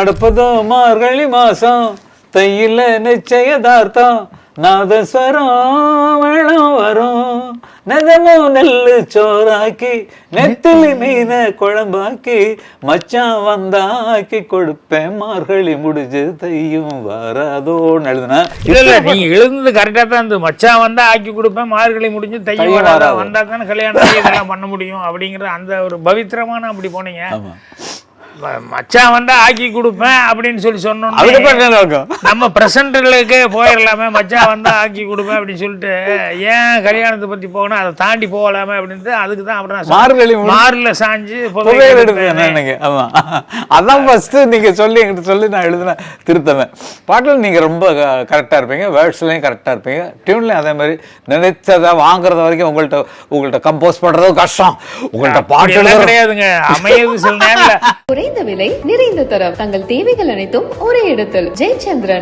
நடப்பதோ மார்கழி மாசம் தையில நிச்சயதார்த்தம் நாதஸ்வரம் வேளம் வரும் நெதமும் நெல்லு சோறாக்கி நெத்திலி மீன குழம்பாக்கி மச்சான் வந்தாக்கி கொடுப்பேன் மார்கழி முடிஞ்சு தையும் வராதோன்னு எழுதுனா இல்ல நீங்க எழுதுனது கரெக்டா தான் இருந்து மச்சான் வந்தா ஆக்கி கொடுப்பேன் மார்கழி முடிஞ்சு தையும் வராதா வந்தா தானே கல்யாணம் இதெல்லாம் பண்ண முடியும் அப்படிங்கிற அந்த ஒரு பவித்திரமான அப்படி போனீங்க. மச்சான் வந்தா ஆக்கி கொடுப்பேன் அப்படின்னு சொல்லி சொன்னோம். நம்ம பிரசன்ட்களுக்கே போயிடலாமே, மச்சான் வந்தா ஆக்கி கொடுப்பேன் அப்படின்னு சொல்லிட்டு ஏன் கல்யாணத்தை பத்தி போகணும், அதை தாண்டி போகலாமே அப்படின்ட்டு அதுக்கு தான் அப்புறம் மார்ல சாஞ்சு அதான் ஃபர்ஸ்ட் நீங்க சொல்லி என்கிட்ட சொல்லி நான் எழுதின திருத்தவேன். பாட்டில் நீங்க ரொம்ப கரெக்டா இருப்பீங்க, வேர்ட்ஸ்லயும் கரெக்டா இருப்பீங்க, டியூன்லயும் அதே மாதிரி நினைச்சதை வாங்குறது வரைக்கும் உங்கள்கிட்ட கம்போஸ் பண்றதும் கஷ்டம், உங்கள்கிட்ட பாட்டு கிடையாதுங்க. அமையது சில நேரம் குறைந்த விலை நிறைந்த தரம், தங்கள் தேவைகள் அனைத்தும் ஒரே இடத்தில். ஜெயச்சந்திரன்.